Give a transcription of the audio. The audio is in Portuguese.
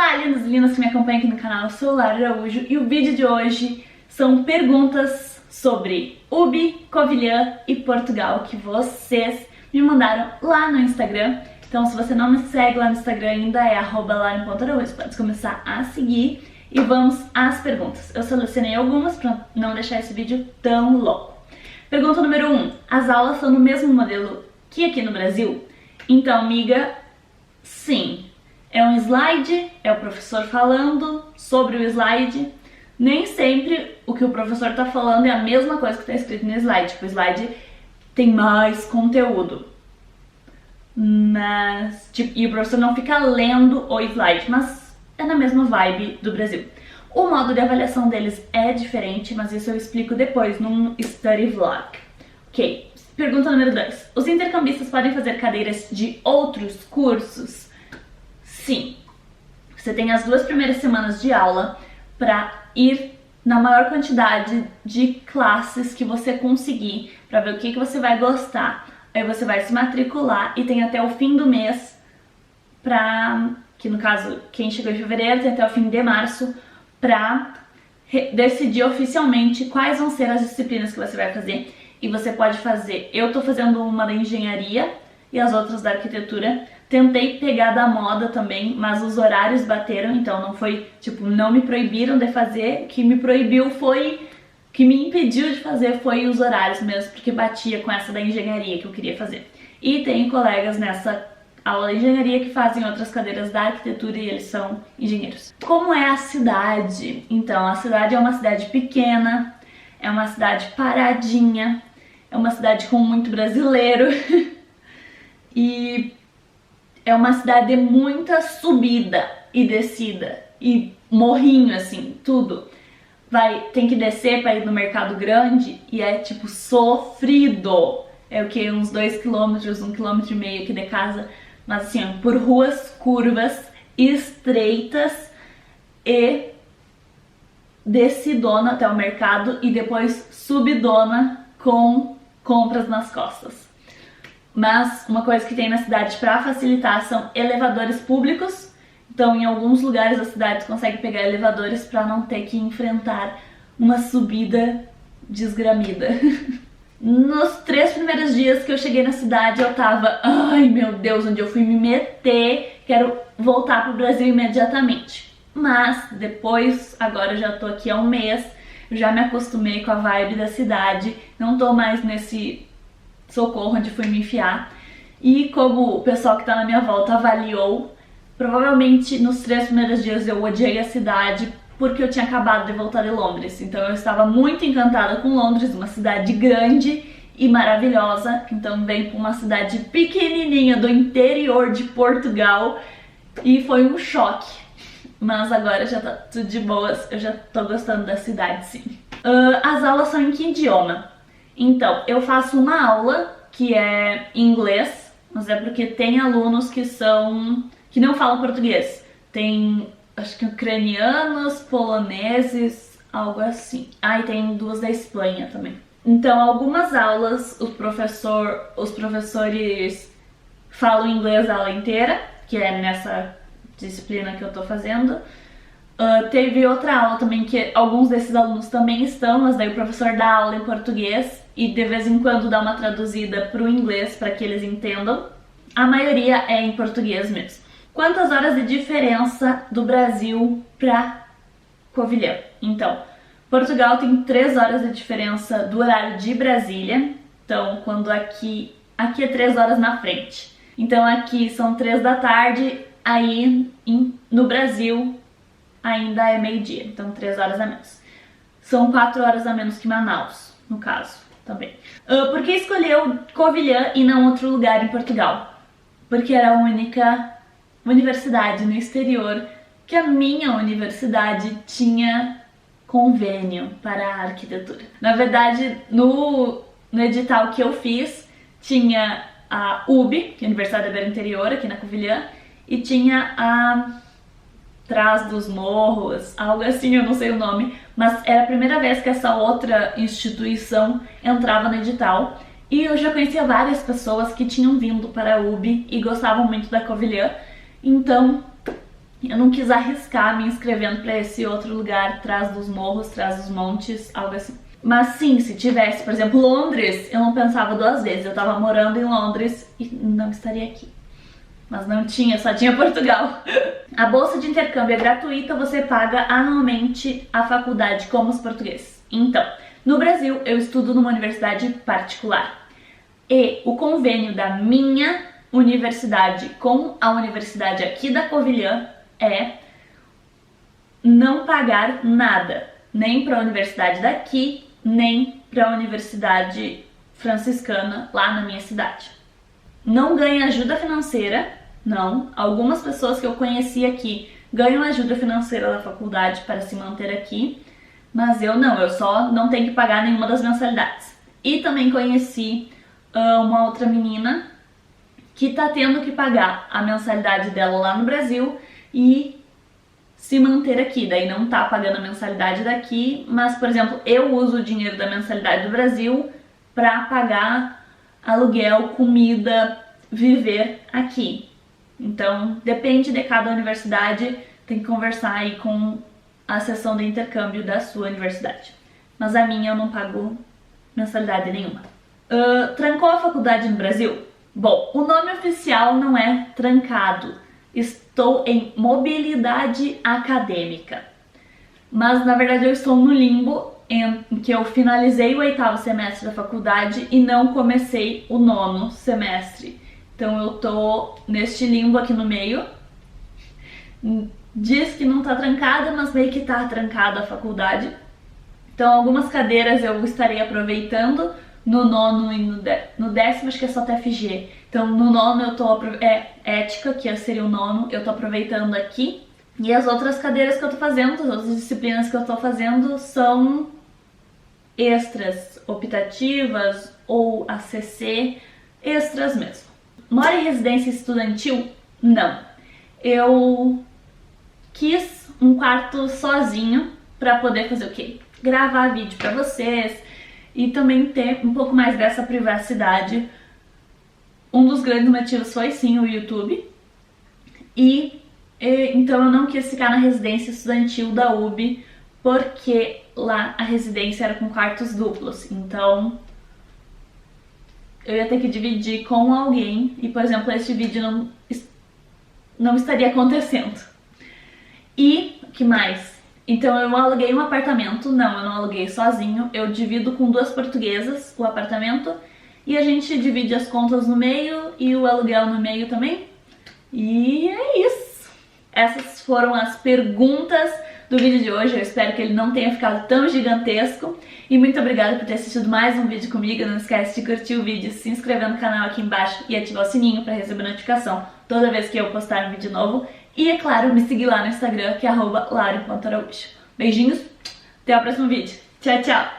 Olá, lindos e lindas que me acompanham aqui no canal, eu sou Lara Araújo e o vídeo de hoje são perguntas sobre UB, Covilhã e Portugal que vocês me mandaram lá no Instagram. Então se você não me segue lá no Instagram ainda é @lara.araújo, pode começar a seguir e vamos às perguntas. Eu selecionei algumas para não deixar esse vídeo tão longo. Pergunta número 1, as aulas são no mesmo modelo que aqui no Brasil? Então, amiga, sim. É um slide, é o professor falando sobre o slide. Nem sempre o que o professor está falando é a mesma coisa que está escrito no slide. Tipo, o slide tem mais conteúdo. Mas, e o professor não fica lendo o slide, mas é na mesma vibe do Brasil. O modo de avaliação deles é diferente, mas isso eu explico depois num study vlog. Ok, pergunta número 2. Os intercambistas podem fazer cadeiras de outros cursos? Sim, você tem as 2 primeiras semanas de aula para ir na maior quantidade de classes que você conseguir, para ver o que você vai gostar. Aí você vai se matricular e tem até o fim do mês que no caso, quem chegou em fevereiro tem até o fim de março para decidir oficialmente quais vão ser as disciplinas que você vai fazer. E você pode fazer, eu tô fazendo uma da engenharia e as outras da arquitetura. Tentei pegar da moda também, mas os horários bateram, então não foi, tipo, não me proibiram de fazer, o que me proibiu foi, o que me impediu de fazer foi os horários mesmo, porque batia com essa da engenharia que eu queria fazer. E tem colegas nessa aula de engenharia que fazem outras cadeiras da arquitetura e eles são engenheiros. Como é a cidade? Então, a cidade é uma cidade pequena, é uma cidade paradinha, é uma cidade com muito brasileiro e é uma cidade de muita subida e descida e morrinho assim, tudo. Tem que descer para ir no mercado grande e é tipo sofrido. É o que? Uns 2 km, 1,5 km aqui de casa, mas assim, ó, por ruas curvas, estreitas e descidona até o mercado e depois subidona com compras nas costas. Mas uma coisa que tem na cidade para facilitar são elevadores públicos. Então, em alguns lugares da cidade, você consegue pegar elevadores para não ter que enfrentar uma subida desgramida. Nos 3 primeiros dias que eu cheguei na cidade, eu tava, ai meu Deus, onde eu fui me meter, quero voltar pro Brasil imediatamente. Mas depois, agora eu já tô aqui há um mês, eu já me acostumei com a vibe da cidade, não tô mais nesse socorro onde fui me enfiar. E como o pessoal que tá na minha volta avaliou, provavelmente nos 3 primeiros dias eu odiei a cidade porque eu tinha acabado de voltar de Londres. Então eu estava muito encantada com Londres, uma cidade grande e maravilhosa. Então vem pra uma cidade pequenininha do interior de Portugal e foi um choque. Mas agora já tá tudo de boas, eu já tô gostando da cidade, sim. As aulas são em que idioma? Então, eu faço uma aula que é em inglês, mas é porque tem alunos que não falam português. Tem, acho que ucranianos, poloneses, algo assim. Ah, e tem 2 da Espanha também. Então, algumas aulas os professores falam inglês a aula inteira, que é nessa disciplina que eu tô fazendo. Teve outra aula também que alguns desses alunos também estão, mas daí o professor dá aula em português e de vez em quando dá uma traduzida para o inglês para que eles entendam. A maioria é em português mesmo. Quantas horas de diferença do Brasil para Covilhã? Então, Portugal tem 3 horas de diferença do horário de Brasília. Então, quando aqui é 3 horas na frente. Então aqui são 3 da tarde, aí no Brasil ainda é meio-dia, então 3 horas a menos. São 4 horas a menos que Manaus, no caso, também. Por que escolheu Covilhã e não outro lugar em Portugal? Porque era a única universidade no exterior que a minha universidade tinha convênio para a arquitetura. Na verdade, no edital que eu fiz, tinha a UB, que é a Universidade da Beira Interior, aqui na Covilhã, e tinha a Trás dos Morros, algo assim, eu não sei o nome, mas era a primeira vez que essa outra instituição entrava no edital. E eu já conhecia várias pessoas que tinham vindo para a UB e gostavam muito da Covilhã, então Eu não quis arriscar me inscrevendo para esse outro lugar, Trás dos Morros, Trás dos Montes, algo assim. Mas sim, se tivesse, por exemplo, Londres, eu não pensava duas vezes. Eu tava morando em Londres e não estaria aqui. Mas não tinha, só tinha Portugal. A bolsa de intercâmbio é gratuita, você paga anualmente a faculdade como os portugueses. Então, no Brasil, eu estudo numa universidade particular. E o convênio da minha universidade com a universidade aqui da Covilhã é não pagar nada, nem para a universidade daqui, nem para a universidade franciscana lá na minha cidade. Não ganha ajuda financeira, não. Algumas pessoas que eu conheci aqui ganham ajuda financeira da faculdade para se manter aqui, mas eu não, eu só não tenho que pagar nenhuma das mensalidades. E também conheci uma outra menina que tá tendo que pagar a mensalidade dela lá no Brasil e se manter aqui, daí não tá pagando a mensalidade daqui, mas, por exemplo, eu uso o dinheiro da mensalidade do Brasil para pagar aluguel, comida, viver aqui. Então, depende de cada universidade, tem que conversar aí com a seção de intercâmbio da sua universidade. Mas a minha eu não pago mensalidade nenhuma. Trancou a faculdade no Brasil? Bom, o nome oficial não é trancado. Estou em mobilidade acadêmica. Mas, na verdade, eu estou no limbo em que eu finalizei o 8º semestre da faculdade e não comecei o 9º semestre. Então, eu tô neste limbo aqui no meio. Diz que não tá trancada, mas meio que tá trancada a faculdade. Então, algumas cadeiras eu estarei aproveitando. No 9º e no 10º, acho que é só TFG. Então, no 9º eu tô ética, que seria o 9º, eu tô aproveitando aqui. E as outras cadeiras que eu tô fazendo, as outras disciplinas que eu tô fazendo são extras, optativas ou ACC, extras mesmo. Mora em residência estudantil? Não. Eu quis um quarto sozinho pra poder fazer o quê? Gravar vídeo pra vocês e também ter um pouco mais dessa privacidade. Um dos grandes motivos foi sim o YouTube. Então eu não quis ficar na residência estudantil da UB, porque lá a residência era com quartos duplos. Então eu ia ter que dividir com alguém e, por exemplo, esse vídeo não estaria acontecendo. E o que mais? Então eu aluguei um apartamento, não, eu não aluguei sozinho, eu divido com 2 portuguesas o apartamento e a gente divide as contas no meio e o aluguel no meio também. E é isso. Essas foram as perguntas do vídeo de hoje, eu espero que ele não tenha ficado tão gigantesco. E muito obrigada por ter assistido mais um vídeo comigo, não esquece de curtir o vídeo, se inscrever no canal aqui embaixo e ativar o sininho para receber notificação toda vez que eu postar um vídeo novo. E, é claro, me seguir lá no Instagram, que é @laura.araújo. Beijinhos, até o próximo vídeo. Tchau, tchau!